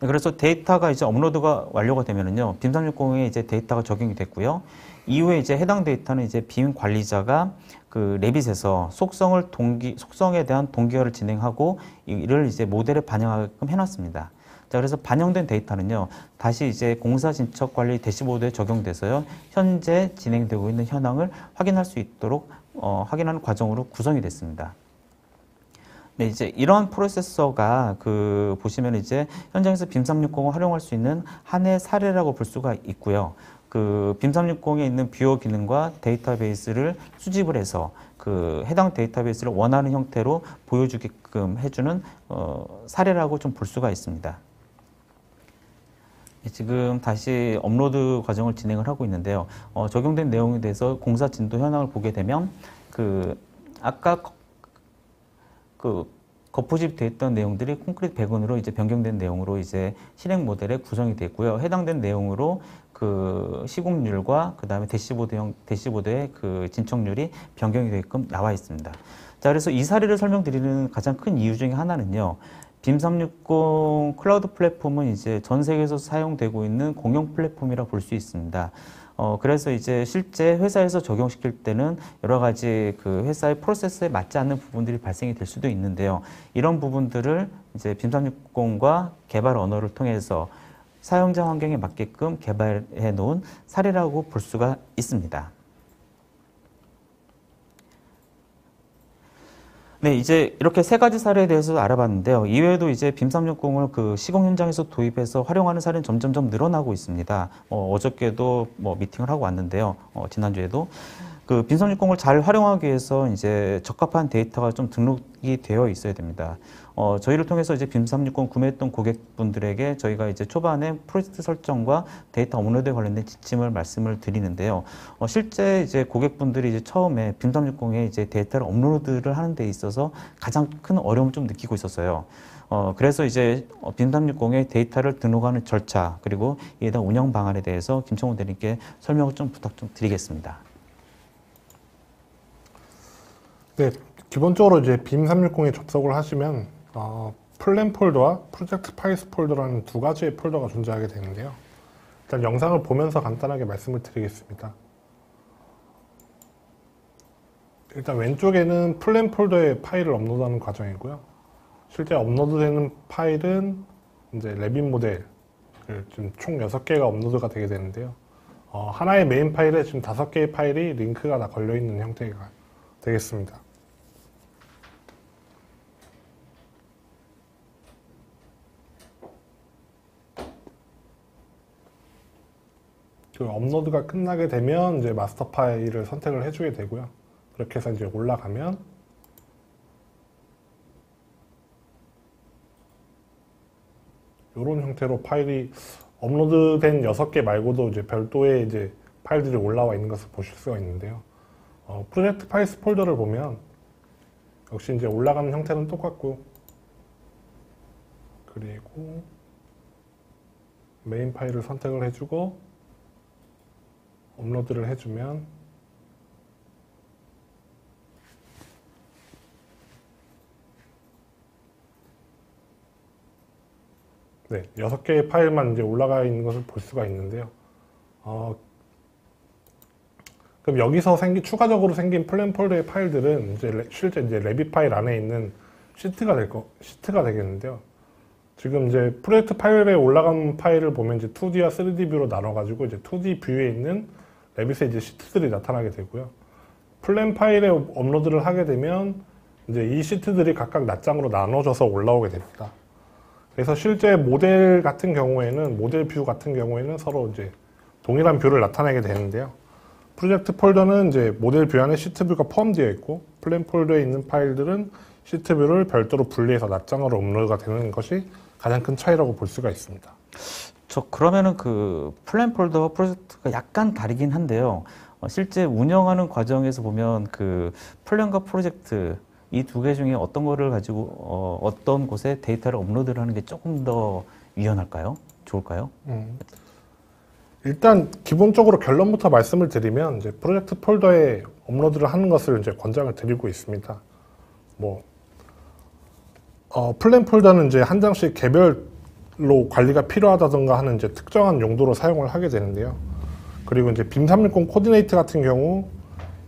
네, 그래서 데이터가 이제 업로드가 완료가 되면은요, 빔360에 이제 데이터가 적용이 됐고요. 이후에 이제 해당 데이터는 이제 빔 관리자가 그 레빗에서 속성에 대한 동기화를 진행하고 이를 이제 모델에 반영하게끔 해놨습니다. 자, 그래서 반영된 데이터는요, 다시 이제 공사 진척 관리 대시보드에 적용돼서요, 현재 진행되고 있는 현황을 확인할 수 있도록 확인하는 과정으로 구성이 됐습니다. 네, 이제 이러한 프로세서가 보시면 이제 현장에서 빔360을 활용할 수 있는 하나의 사례라고 볼 수가 있고요. 그 빔360에 있는 뷰어 기능과 데이터베이스를 수집을 해서 그 해당 데이터베이스를 원하는 형태로 보여주게끔 해주는 사례라고 좀 볼 수가 있습니다. 지금 다시 업로드 과정을 진행을 하고 있는데요. 적용된 내용에 대해서 공사 진도 현황을 보게 되면 아까 거푸집되어 있던 내용들이 콘크리트 배건으로 이제 변경된 내용으로 이제 실행 모델에 구성이 됐고요. 해당된 내용으로 그 시공률과 그 다음에 대시보드의 그 진척률이 변경이 되게끔 나와 있습니다. 자, 그래서 이 사례를 설명드리는 가장 큰 이유 중에 하나는요. 빔360 클라우드 플랫폼은 이제 전 세계에서 사용되고 있는 공용 플랫폼이라 볼 수 있습니다. 그래서 이제 실제 회사에서 적용시킬 때는 여러 가지 그 회사의 프로세스에 맞지 않는 부분들이 발생이 될 수도 있는데요. 이런 부분들을 이제 빔360과 개발 언어를 통해서 사용자 환경에 맞게끔 개발해 놓은 사례라고 볼 수가 있습니다. 네, 이제 이렇게 세 가지 사례에 대해서 알아봤는데요. 이외에도 이제 빔360을 그 시공 현장에서 도입해서 활용하는 사례는 점점점 늘어나고 있습니다. 어저께도 뭐 미팅을 하고 왔는데요. 지난주에도 그 빔360을 잘 활용하기 위해서 이제 적합한 데이터가 좀 등록이 되어 있어야 됩니다. 저희를 통해서 이제 빔360 구매했던 고객분들에게 저희가 이제 초반에 프로젝트 설정과 데이터 업로드에 관련된 지침을 말씀을 드리는데요. 실제 이제 고객분들이 이제 처음에 빔360에 이제 데이터를 업로드를 하는 데 있어서 가장 큰 어려움을 좀 느끼고 있었어요. 그래서 이제 빔360에 데이터를 등록하는 절차 그리고 이에 대한 운영 방안에 대해서 김청호 대리님께 설명을 좀 부탁 좀 드리겠습니다. 네, 기본적으로 이제 빔360에 접속을 하시면 플랜 폴더와 프로젝트 파일스 폴더라는 두 가지의 폴더가 존재하게 되는데요. 일단 영상을 보면서 간단하게 말씀을 드리겠습니다. 일단 왼쪽에는 플랜 폴더의 파일을 업로드하는 과정이고요. 실제 업로드되는 파일은 이제 레빗 모델 지금 총 6개가 업로드가 되게 되는데요. 하나의 메인 파일에 지금 5개의 파일이 링크가 다 걸려있는 형태가 되겠습니다. 그 업로드가 끝나게 되면 이제 마스터 파일을 선택을 해주게 되고요. 그렇게 해서 이제 올라가면 이런 형태로 파일이 업로드된 6개 말고도 이제 별도의 이제 파일들이 올라와 있는 것을 보실 수가 있는데요. 프로젝트 파일스 폴더를 보면 역시 이제 올라가는 형태는 똑같고, 그리고 메인 파일을 선택을 해주고 업로드를 해주면 네, 6개의 파일만 이제 올라가 있는 것을 볼 수가 있는데요. 그럼 여기서 추가적으로 생긴 플랜 폴더의 파일들은 이제 실제 이제 레빗 파일 안에 있는 시트가 되겠는데요. 지금 이제 프로젝트 파일에 올라간 파일을 보면 이제 2D와 3D 뷰로 나눠가지고 이제 2D 뷰에 있는 레빗의 이제 시트들이 나타나게 되고요. 플랜 파일에 업로드를 하게 되면 이제 이 시트들이 각각 낱장으로 나눠져서 올라오게 됩니다. 그래서 실제 모델 같은 경우에는, 모델 뷰 같은 경우에는 서로 이제 동일한 뷰를 나타내게 되는데요. 프로젝트 폴더는 이제 모델 뷰 안에 시트 뷰가 포함되어 있고, 플랜 폴더에 있는 파일들은 시트 뷰를 별도로 분리해서 낱장으로 업로드가 되는 것이 가장 큰 차이라고 볼 수가 있습니다. 그러면은 그 플랜 폴더와 프로젝트가 약간 다르긴 한데요. 실제 운영하는 과정에서 보면 그 플랜과 프로젝트 이 두 개 중에 어떤 거를 가지고 어떤 곳에 데이터를 업로드를 하는 게 조금 더 유연할까요? 좋을까요? 일단 기본적으로 결론부터 말씀을 드리면 이제 프로젝트 폴더에 업로드를 하는 것을 이제 권장을 드리고 있습니다. 뭐 플랜 폴더는 이제 한 장씩 개별로 관리가 필요하다던가 하는 이제 특정한 용도로 사용을 하게 되는데요. 그리고 이제 빔360 코디네이트 같은 경우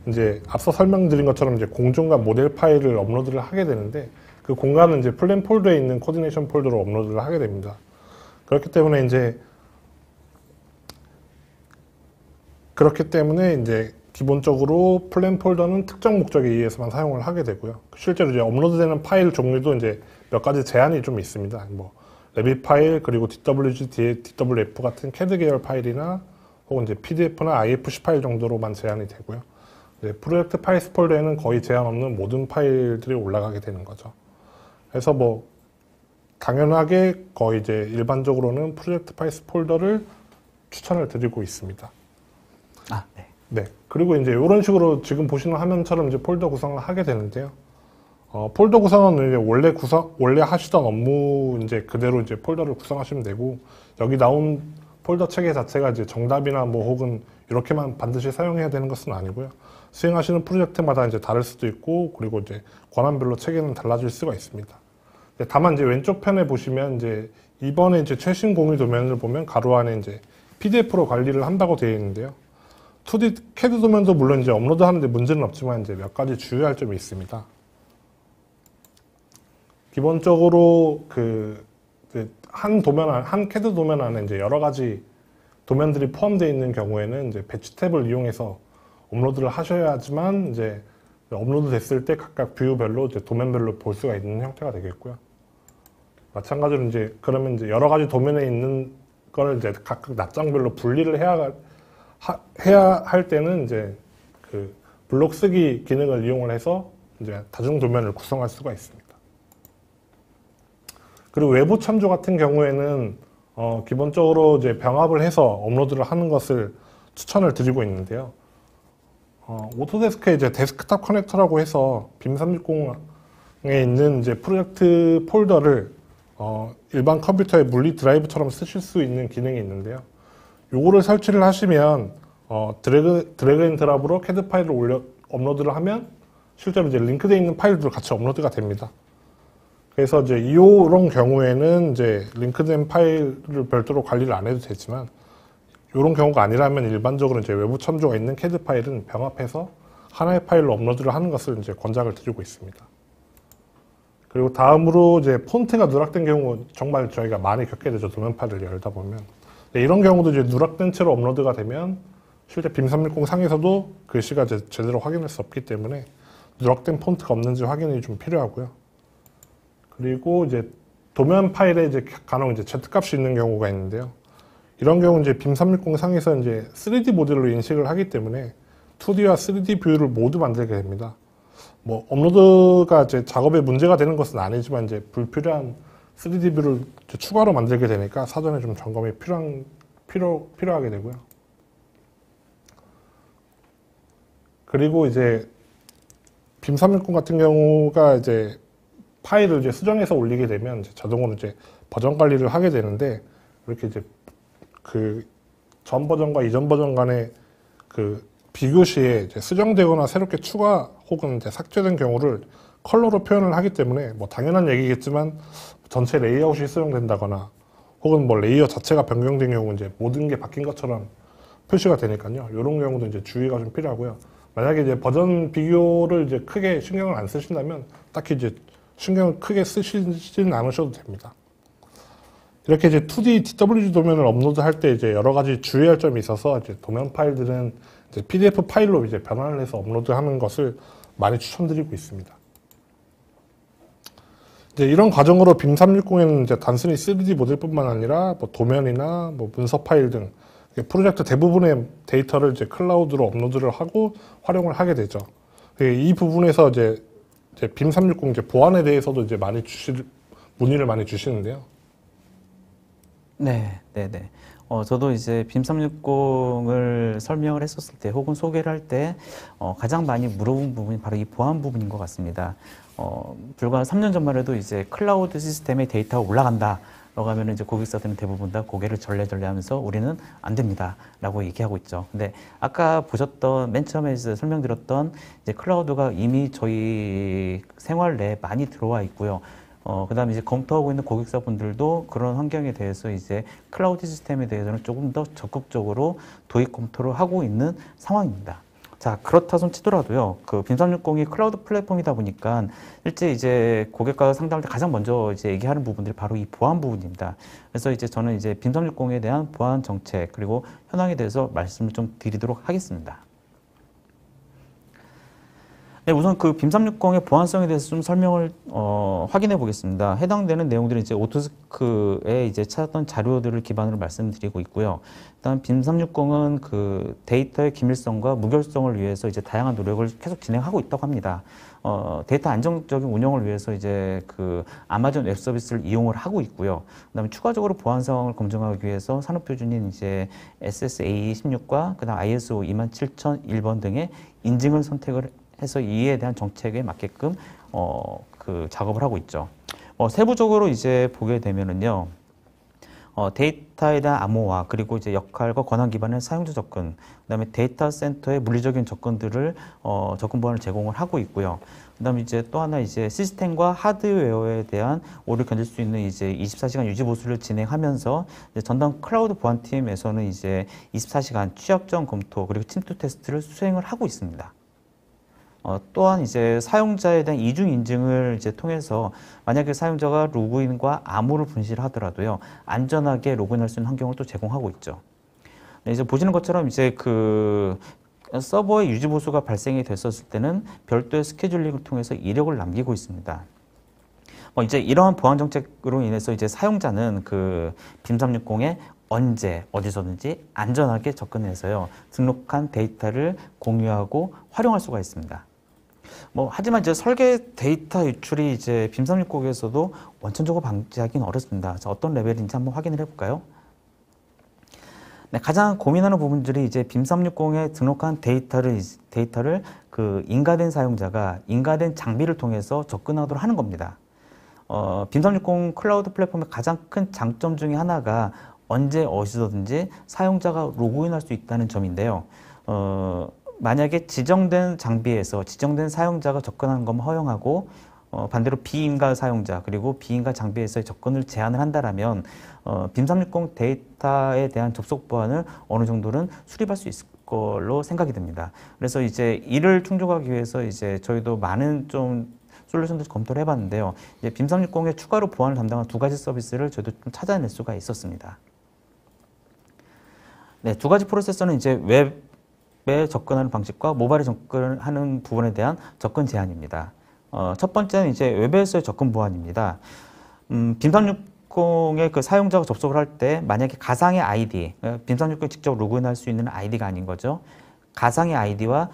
이제 앞서 설명드린 것처럼 이제 공중과 모델 파일을 업로드를 하게 되는데 그 공간은 이제 플랜 폴더에 있는 코디네이션 폴더로 업로드를 하게 됩니다. 그렇기 때문에 이제 기본적으로 플랜 폴더는 특정 목적에 의해서만 사용을 하게 되고요. 실제로 이제 업로드되는 파일 종류도 이제 몇 가지 제한이 좀 있습니다. 뭐 레빗 파일 그리고 DWG, DWF 같은 CAD 계열 파일이나 혹은 이제 PDF나 IFC 파일 정도로만 제한이 되고요. 이제 프로젝트 파일스 폴더에는 거의 제한 없는 모든 파일들이 올라가게 되는 거죠. 그래서 뭐 당연하게 거의 이제 일반적으로는 프로젝트 파일스 폴더를 추천을 드리고 있습니다. 아, 네. 네. 그리고 이제 이런 식으로 지금 보시는 화면처럼 이제 폴더 구성을 하게 되는데요. 폴더 구성은 이제 원래 하시던 업무 이제 그대로 이제 폴더를 구성하시면 되고, 여기 나온 폴더 체계 자체가 이제 정답이나 뭐 혹은 이렇게만 반드시 사용해야 되는 것은 아니고요. 수행하시는 프로젝트마다 이제 다를 수도 있고, 그리고 이제 권한별로 체계는 달라질 수가 있습니다. 다만 이제 왼쪽 편에 보시면 이제 이번에 이제 최신 공유 도면을 보면 가로 안에 이제 PDF로 관리를 한다고 되어 있는데요. 2D CAD 도면도 물론 이제 업로드 하는데 문제는 없지만 이제 몇 가지 주의할 점이 있습니다. 기본적으로 한 CAD 도면 안에 이제 여러 가지 도면들이 포함되어 있는 경우에는 이제 배치 탭을 이용해서 업로드를 하셔야지만 이제 업로드 됐을 때 각각 뷰별로 이제 도면별로 볼 수가 있는 형태가 되겠고요. 마찬가지로 이제 그러면 이제 여러 가지 도면에 있는 걸 이제 각각 납장별로 분리를 해야 할 때는 이제 그 블록 쓰기 기능을 이용을 해서 이제 다중 도면을 구성할 수가 있습니다. 그리고 외부 참조 같은 경우에는 기본적으로 이제 병합을 해서 업로드를 하는 것을 추천을 드리고 있는데요. 오토데스크에 이제 데스크탑 커넥터라고 해서 빔360에 있는 이제 프로젝트 폴더를 일반 컴퓨터의 물리 드라이브처럼 쓰실 수 있는 기능이 있는데요. 요거를 설치를 하시면 드래그 앤 드랍으로 CAD 파일을 업로드를 하면 실제로 이제 링크되어 있는 파일들도 같이 업로드가 됩니다. 그래서 이제 이런 경우에는 이제 링크된 파일을 별도로 관리를 안 해도 되지만, 이런 경우가 아니라면 일반적으로 이제 외부 참조가 있는 CAD 파일은 병합해서 하나의 파일로 업로드를 하는 것을 이제 권장을 드리고 있습니다. 그리고 다음으로 이제 폰트가 누락된 경우 정말 저희가 많이 겪게 되죠. 도면 파일을 열다 보면. 네, 이런 경우도 이제 누락된 채로 업로드가 되면 실제 빔360 상에서도 글씨가 제대로 확인할 수 없기 때문에 누락된 폰트가 없는지 확인이 좀 필요하고요. 그리고 이제 도면 파일에 이제 간혹 이제 Z값이 있는 경우가 있는데요. 이런 경우 이제 빔360 상에서 이제 3D 모델로 인식을 하기 때문에 2D와 3D 뷰를 모두 만들게 됩니다. 뭐 업로드가 이제 작업에 문제가 되는 것은 아니지만 이제 불필요한 3D 뷰를 추가로 만들게 되니까 사전에 좀 점검이 필요하게 되고요. 그리고 이제 빔360 같은 경우가 이제 파일을 이제 수정해서 올리게 되면 이제 자동으로 이제 버전 관리를 하게 되는데, 이렇게 이제 그 전 버전과 이전 버전 간의 그 비교 시에 이제 수정되거나 새롭게 추가 혹은 이제 삭제된 경우를 컬러로 표현을 하기 때문에 뭐 당연한 얘기겠지만 전체 레이아웃이 수정된다거나 혹은 뭐 레이어 자체가 변경된 경우 이제 모든 게 바뀐 것처럼 표시가 되니까요. 이런 경우도 이제 주의가 좀 필요하고요. 만약에 이제 버전 비교를 이제 크게 신경을 안 쓰신다면 딱히 이제 신경을 크게 쓰시지는 않으셔도 됩니다. 이렇게 이제 2D DWG 도면을 업로드할 때 이제 여러 가지 주의할 점이 있어서 이제 도면 파일들은 이제 PDF 파일로 이제 변환을 해서 업로드하는 것을 많이 추천드리고 있습니다. 이제 이런 과정으로 빔360에는 이제 단순히 3D 모델뿐만 아니라 뭐 도면이나 뭐 문서 파일 등 프로젝트 대부분의 데이터를 이제 클라우드로 업로드를 하고 활용을 하게 되죠. 이 부분에서 이제 빔360 이제 보안에 대해서도 이제 문의를 많이 주시는데요. 네, 네, 네. 저도 이제 빔 360을 설명을 했었을 때 혹은 소개를 할 때 가장 많이 물어본 부분이 바로 이 보안 부분인 것 같습니다. 불과 3년 전만 해도 이제 클라우드 시스템에 데이터가 올라간다. 라고 하면 이제 고객사들은 대부분 다 고개를 절레절레 하면서 우리는 안 됩니다. 라고 얘기하고 있죠. 근데 아까 보셨던 맨 처음에 설명드렸던 이제 클라우드가 이미 저희 생활 내에 많이 들어와 있고요. 그 다음에 이제 검토하고 있는 고객사분들도 그런 환경에 대해서 이제 클라우드 시스템에 대해서는 조금 더 적극적으로 도입 검토를 하고 있는 상황입니다. 자, 그렇다 손 치더라도요, 그 빔360이 클라우드 플랫폼이다 보니까, 실제 이제 고객과 상담할 때 가장 먼저 이제 얘기하는 부분들이 바로 이 보안 부분입니다. 그래서 이제 저는 이제 빔360에 대한 보안 정책, 그리고 현황에 대해서 말씀을 좀 드리도록 하겠습니다. 네, 우선 그 빔360의 보안성에 대해서 좀 설명을 확인해 보겠습니다. 해당되는 내용들은 이제 오토스크에 이제 찾았던 자료들을 기반으로 말씀드리고 있고요. 일단 빔360은 그 데이터의 기밀성과 무결성을 위해서 이제 다양한 노력을 계속 진행하고 있다고 합니다. 데이터 안정적인 운영을 위해서 이제 그 아마존 웹 서비스를 이용을 하고 있고요. 그다음에 추가적으로 보안 상황을 검증하기 위해서 산업 표준인 이제 SSAE 16과 그다음 ISO 27001번 등의 인증을 선택을 해서 이에 대한 정책에 맞게끔 그 작업을 하고 있죠. 세부적으로 이제 보게 되면은요, 데이터에 대한 암호화, 그리고 이제 역할과 권한 기반의 사용자 접근, 그다음에 데이터 센터의 물리적인 접근들을 접근 보안을 제공을 하고 있고요. 그다음에 이제 또 하나 이제 시스템과 하드웨어에 대한 오류를 견딜 수 있는 이제 24시간 유지 보수를 진행하면서 이제 전담 클라우드 보안팀에서는 이제 24시간 취약점 검토 그리고 침투 테스트를 수행을 하고 있습니다. 또한 이제 사용자에 대한 이중 인증을 이제 통해서 만약에 사용자가 로그인과 암호를 분실을 하더라도요, 안전하게 로그인할 수 있는 환경을 또 제공하고 있죠. 네, 이제 보시는 것처럼 이제 그 서버의 유지 보수가 발생이 됐었을 때는 별도의 스케줄링을 통해서 이력을 남기고 있습니다. 이제 이러한 보안 정책으로 인해서 이제 사용자는 그 빔360에 언제 어디서든지 안전하게 접근해서요, 등록한 데이터를 공유하고 활용할 수가 있습니다. 하지만 이제 설계 데이터 유출이 이제 빔360에서도 원천적으로 방지하기는 어렵습니다. 자, 어떤 레벨인지 한번 확인을 해볼까요? 네, 가장 고민하는 부분들이 이제 빔360에 등록한 데이터를 그 인가된 사용자가 인가된 장비를 통해서 접근하도록 하는 겁니다. 빔360 클라우드 플랫폼의 가장 큰 장점 중에 하나가 언제 어디서든지 사용자가 로그인할 수 있다는 점인데요. 만약에 지정된 장비에서 지정된 사용자가 접근하는 것만 허용하고 반대로 비인가 사용자 그리고 비인가 장비에서의 접근을 제한을 한다라면 빔360 데이터에 대한 접속 보안을 어느 정도는 수립할 수 있을 걸로 생각이 됩니다. 그래서 이제 이를 충족하기 위해서 이제 저희도 많은 좀 솔루션들 검토를 해봤는데요. 이제 빔360에 추가로 보안을 담당한 두 가지 서비스를 저희도 좀 찾아낼 수가 있었습니다. 네, 두 가지 프로세서는 이제 웹에 접근하는 방식과 모바일에 접근하는 부분에 대한 접근 제한입니다. 첫 번째는 이제 웹에서의 접근 보안입니다. 빔360의 그 사용자가 접속을 할 때 만약에 가상의 아이디, 빔360에 직접 로그인할 수 있는 아이디가 아닌 거죠. 가상의 아이디와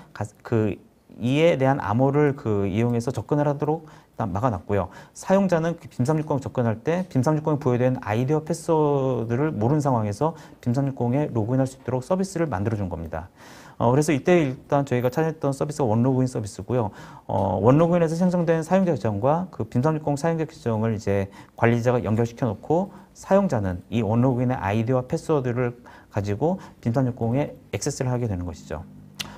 이에 대한 암호를 이용해서 접근을 하도록 일단 막아놨고요. 사용자는 빔360에 접근할 때 빔360에 부여된 아이디와 패스워드를 모르는 상황에서 빔360에 로그인할 수 있도록 서비스를 만들어준 겁니다. 그래서 이때 일단 저희가 찾았던 서비스가 원로그인 서비스고요. 원로그인에서 생성된 사용자 계정과 그 빔360 사용자 계정을 이제 관리자가 연결시켜 놓고 사용자는 이 원로그인의 아이디와 패스워드를 가지고 빔360에 액세스를 하게 되는 것이죠.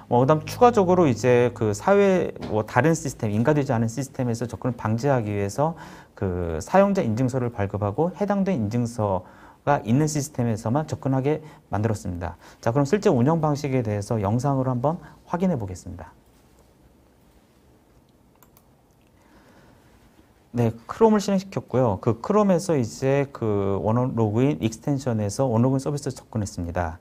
그다음 추가적으로 이제 그 사회 다른 시스템, 인가되지 않은 시스템에서 접근을 방지하기 위해서 그 사용자 인증서를 발급하고 해당된 인증서가 있는 시스템에서만 접근하게 만들었습니다. 자, 그럼 실제 운영 방식에 대해서 영상으로 한번 확인해 보겠습니다. 네, 크롬을 실행시켰고요. 그 크롬에서 이제 그 원로그인 익스텐션에서 원로그인 서비스 접근했습니다.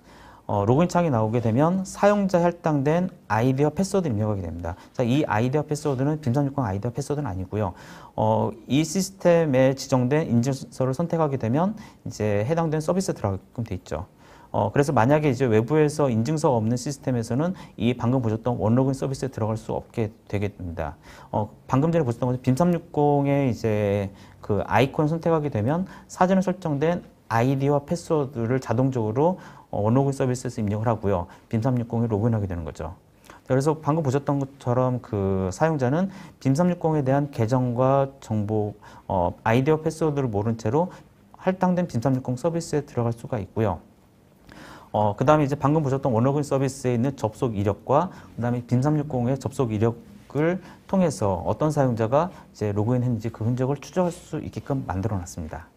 로그인 창이 나오게 되면 사용자 할당된 아이디와 패스워드 입력하게 됩니다. 자, 이 아이디와 패스워드는 빔360 아이디와 패스워드는 아니고요. 이 시스템에 지정된 인증서를 선택하게 되면 이제 해당된 서비스에 들어가게끔 돼 있죠. 그래서 만약에 이제 외부에서 인증서가 없는 시스템에서는 이 방금 보셨던 원로그인 서비스에 들어갈 수 없게 되게 됩니다. 방금 전에 보셨던 것처럼 빔360의 이제 그 아이콘을 선택하게 되면 사전에 설정된 아이디와 패스워드를 자동적으로 원로그인 서비스에서 입력을 하고요. 빔360에 로그인하게 되는 거죠. 그래서 방금 보셨던 것처럼 그 사용자는 빔360에 대한 계정과 정보, 아이디와 패스워드를 모른 채로 할당된 빔360 서비스에 들어갈 수가 있고요. 그 다음에 이제 방금 보셨던 원로그인 서비스에 있는 접속 이력과 그 다음에 빔360의 접속 이력을 통해서 어떤 사용자가 이제 로그인 했는지 그 흔적을 추적할 수 있게끔 만들어 놨습니다.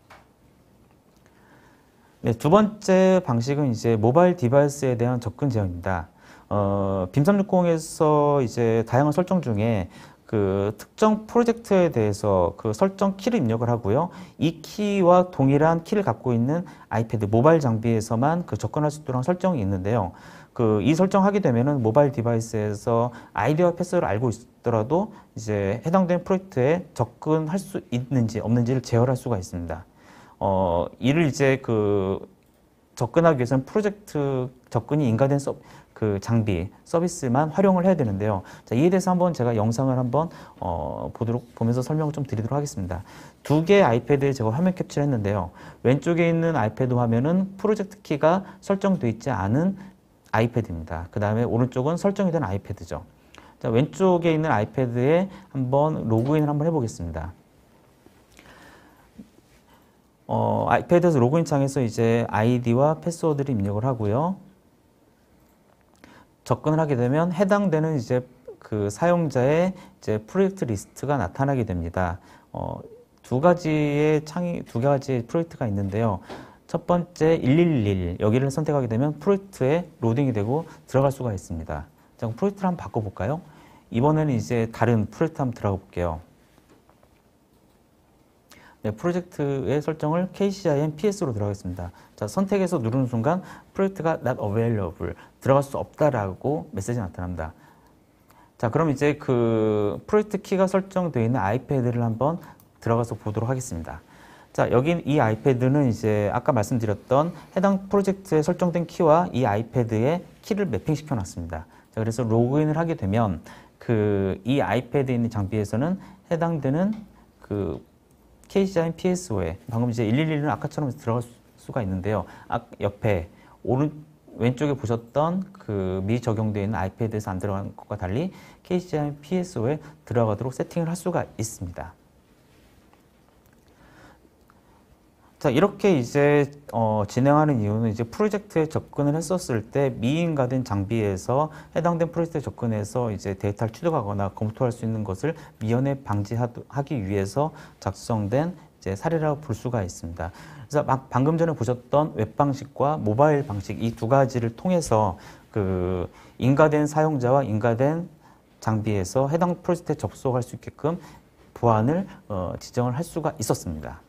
네, 두 번째 방식은 이제 모바일 디바이스에 대한 접근 제어입니다. 빔360에서 이제 다양한 설정 중에 그 특정 프로젝트에 대해서 그 설정 키를 입력을 하고요. 이 키와 동일한 키를 갖고 있는 아이패드 모바일 장비에서만 그 접근할 수 있도록 설정이 있는데요. 그 이 설정하게 되면은 모바일 디바이스에서 아이디와 패스를 알고 있더라도 이제 해당되는 프로젝트에 접근할 수 있는지 없는지를 제어할 수가 있습니다. 이를 이제 그 접근하기 위해서는 프로젝트 접근이 인가된 그 장비, 서비스만 활용을 해야 되는데요. 자, 이에 대해서 한번 제가 영상을 한번 보면서 설명을 좀 드리도록 하겠습니다. 두 개의 아이패드에 제가 화면 캡처를 했는데요. 왼쪽에 있는 아이패드 화면은 프로젝트 키가 설정되어 있지 않은 아이패드입니다. 그 다음에 오른쪽은 설정이 된 아이패드죠. 자, 왼쪽에 있는 아이패드에 한번 로그인을 한번 해보겠습니다. 아이패드에서 로그인 창에서 이제 아이디와 패스워드를 입력을 하고요. 접근을 하게 되면 해당되는 이제 그 사용자의 이제 프로젝트 리스트가 나타나게 됩니다. 두 가지의 프로젝트가 있는데요. 첫 번째 1111 여기를 선택하게 되면 프로젝트에 로딩이 되고 들어갈 수가 있습니다. 자, 그럼 프로젝트를 한번 바꿔볼까요? 이번에는 이제 다른 프로젝트 한번 들어가 볼게요. 네, 프로젝트의 설정을 KCIM PS로 들어가겠습니다. 자, 선택해서 누르는 순간 프로젝트가 not available, 들어갈 수 없다라고 메시지가 나타납니다. 자, 그럼 이제 그 프로젝트 키가 설정되어 있는 아이패드를 한번 들어가서 보도록 하겠습니다. 자, 여기 이 아이패드는 이제 아까 말씀드렸던 해당 프로젝트에 설정된 키와 이 아이패드의 키를 매핑시켜 놨습니다. 자, 그래서 로그인을 하게 되면 그 이 아이패드에 있는 장비에서는 해당되는 그 KCIM PSO에 방금 이제 111은 아까처럼 들어갈 수가 있는데요. 옆에 왼쪽에 보셨던 그 미적용되어 있는 아이패드에서 안 들어간 것과 달리 KCIM PSO에 들어가도록 세팅을 할 수가 있습니다. 자, 이렇게 이제 진행하는 이유는 이제 프로젝트에 접근을 했었을 때 미인가된 장비에서 해당된 프로젝트에 접근해서 이제 데이터를 취득하거나 검토할 수 있는 것을 미연에 방지하기 위해서 작성된 이제 사례라고 볼 수가 있습니다. 그래서 방금 전에 보셨던 웹 방식과 모바일 방식 이 두 가지를 통해서 그 인가된 사용자와 인가된 장비에서 해당 프로젝트에 접속할 수 있게끔 보안을 지정을 할 수가 있었습니다.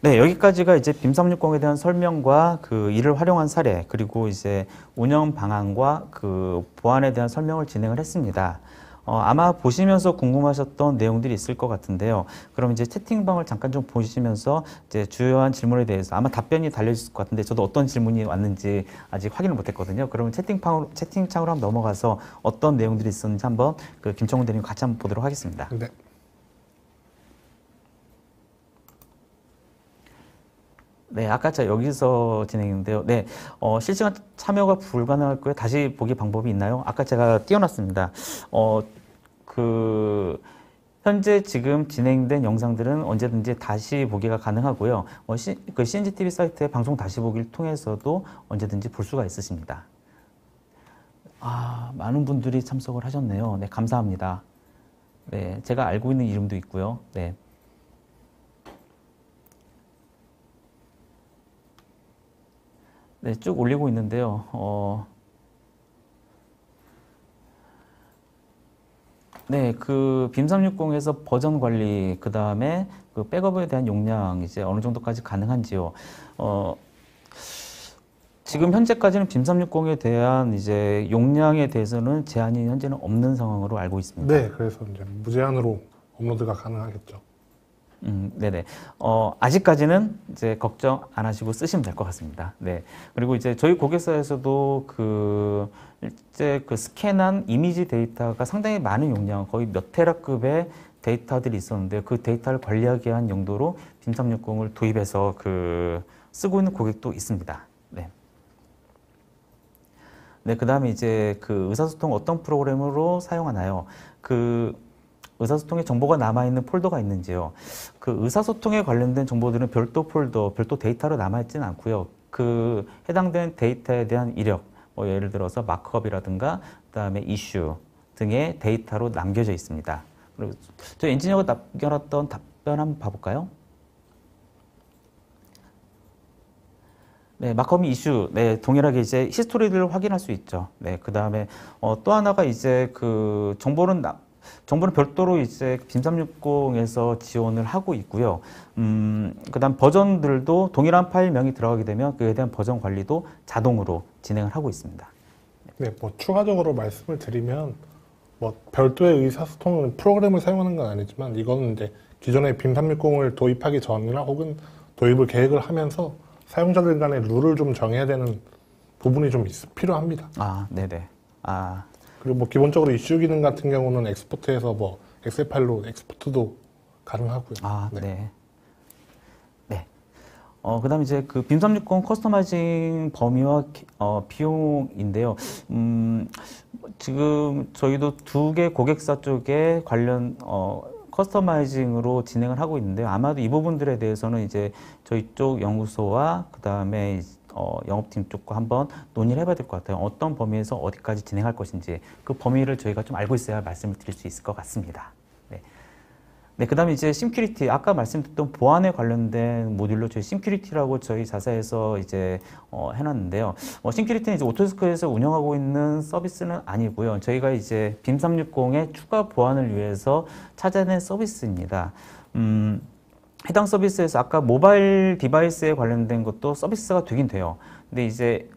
네, 여기까지가 이제 빔360에 대한 설명과 그 이를 활용한 사례, 그리고 이제 운영 방안과 그 보안에 대한 설명을 진행을 했습니다. 아마 보시면서 궁금하셨던 내용들이 있을 것 같은데요. 그럼 이제 채팅방을 잠깐 좀 보시면서 이제 주요한 질문에 대해서 아마 답변이 달려있을 것 같은데 저도 어떤 질문이 왔는지 아직 확인을 못했거든요. 그러면 채팅창으로 한번 넘어가서 어떤 내용들이 있었는지 한번 그 김청훈 대리님 같이 한번 보도록 하겠습니다. 네. 네, 아까 제가 여기서 진행했는데요. 네, 실시간 참여가 불가능할 거에 다시 보기 방법이 있나요? 아까 제가 띄워놨습니다. 현재 지금 진행된 영상들은 언제든지 다시 보기가 가능하고요. 그 CNGTV 사이트의 방송 다시 보기를 통해서도 언제든지 볼 수가 있으십니다. 많은 분들이 참석을 하셨네요. 네, 감사합니다. 네, 제가 알고 있는 이름도 있고요. 네. 네, 쭉 올리고 있는데요. 네, 그 빔360에서 버전 관리, 그 다음에 그 백업에 대한 용량 이제 어느 정도까지 가능한지요. 지금 현재까지는 빔360에 대한 이제 용량에 대해서는 제한이 현재는 없는 상황으로 알고 있습니다. 네, 그래서 이제 무제한으로 업로드가 가능하겠죠. 네네. 아직까지는 이제 걱정 안 하시고 쓰시면 될 것 같습니다. 네. 그리고 이제 저희 고객사에서도 실제 스캔한 이미지 데이터가 상당히 많은 용량, 거의 몇 테라급의 데이터들이 있었는데 그 데이터를 관리하기 위한 용도로 빔 360을 도입해서 쓰고 있는 고객도 있습니다. 네. 네, 그 다음에 이제 의사소통 어떤 프로그램으로 사용하나요? 의사소통에 정보가 남아있는 폴더가 있는지요? 의사소통에 관련된 정보들은 별도 폴더, 별도 데이터로 남아있지는 않고요. 해당되는 데이터에 대한 이력, 예를 들어서 마크업이라든가, 그 다음에 이슈 등의 데이터로 남겨져 있습니다. 그리고 저희 엔지니어가 남겨놨던 답변 한번 봐볼까요? 네, 마크업 이슈, 네, 동일하게 이제 히스토리를 확인할 수 있죠. 네, 그 다음에 또 하나가 이제 정보는 별도로 이제 빔 360에서 지원을 하고 있고요. 그다음 버전들도 동일한 파일명이 들어가게 되면 그에 대한 버전 관리도 자동으로 진행을 하고 있습니다. 네, 추가적으로 말씀을 드리면 별도의 의사소통 프로그램을 사용하는 건 아니지만 이거는 이제 기존의 빔 360을 도입하기 전이나 혹은 도입을 계획을 하면서 사용자들 간의 룰을 좀 정해야 되는 부분이 좀 필요합니다. 네네. 그리고 기본적으로 이슈 기능 같은 경우는 엑스포트해서 엑셀 파일로 엑스포트도 가능하고요. 네. 네. 그 다음에 이제 빔 360 커스터마이징 범위와 비용인데요. 지금 저희도 2개 고객사 쪽에 관련 커스터마이징으로 진행을 하고 있는데요. 아마도 이 부분들에 대해서는 이제 저희 쪽 연구소와 그 다음에 영업팀 쪽과 한번 논의를 해봐야 될 것 같아요. 어떤 범위에서 어디까지 진행할 것인지 그 범위를 저희가 좀 알고 있어야 말씀을 드릴 수 있을 것 같습니다. 네. 네, 그 다음에 이제 시큐리티, 아까 말씀드렸던 보안에 관련된 모듈로 저희 시큐리티라고 저희 자사에서 이제 해놨는데요. 시큐리티는 이제 오토데스크에서 운영하고 있는 서비스는 아니고요. 저희가 이제 빔 360의 추가 보안을 위해서 찾아낸 서비스입니다. 해당 서비스에서 아까 모바일 디바이스에 관련된 것도 서비스가 되긴 돼요. 근데 이제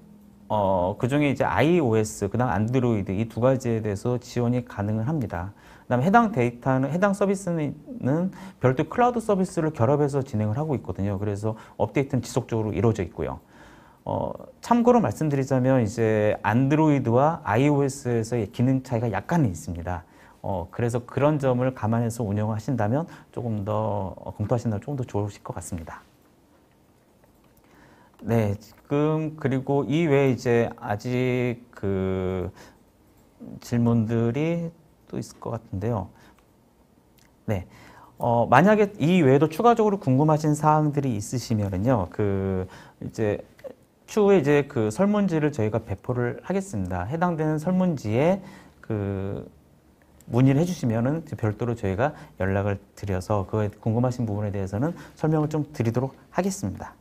그 중에 이제 iOS, 그다음 안드로이드 이 2가지에 대해서 지원이 가능을 합니다. 그다음에 해당 서비스는 별도 클라우드 서비스를 결합해서 진행을 하고 있거든요. 그래서 업데이트는 지속적으로 이루어져 있고요. 참고로 말씀드리자면 이제 안드로이드와 iOS에서의 기능 차이가 약간은 있습니다. 그래서 그런 점을 감안해서 운영을 하신다면 조금 더 검토하신다면 조금 더 좋으실 것 같습니다. 네, 그리고 이 외에 이제 아직 질문들이 또 있을 것 같은데요. 네. 만약에 이 외에도 추가적으로 궁금하신 사항들이 있으시면은요, 추후에 이제 설문지를 저희가 배포를 하겠습니다. 해당되는 설문지에 문의를 해주시면은 별도로 저희가 연락을 드려서 그에 궁금하신 부분에 대해서는 설명을 좀 드리도록 하겠습니다.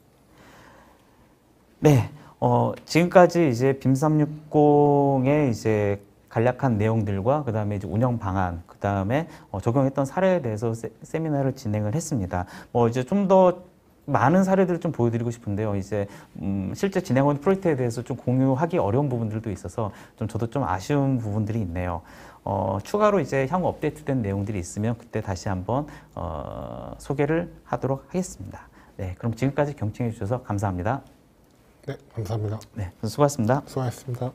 네, 지금까지 이제 빔 360의 이제 간략한 내용들과 그 다음에 이제 운영 방안, 그 다음에 적용했던 사례에 대해서 세미나를 진행을 했습니다. 이제 좀 더 많은 사례들을 좀 보여드리고 싶은데요. 이제 실제 진행하는 프로젝트에 대해서 좀 공유하기 어려운 부분들도 있어서 저도 좀 아쉬운 부분들이 있네요. 추가로 이제 향후 업데이트된 내용들이 있으면 그때 다시 한번 소개를 하도록 하겠습니다. 네, 그럼 지금까지 경청해 주셔서 감사합니다. 네, 감사합니다. 네, 수고하셨습니다. 수고하셨습니다.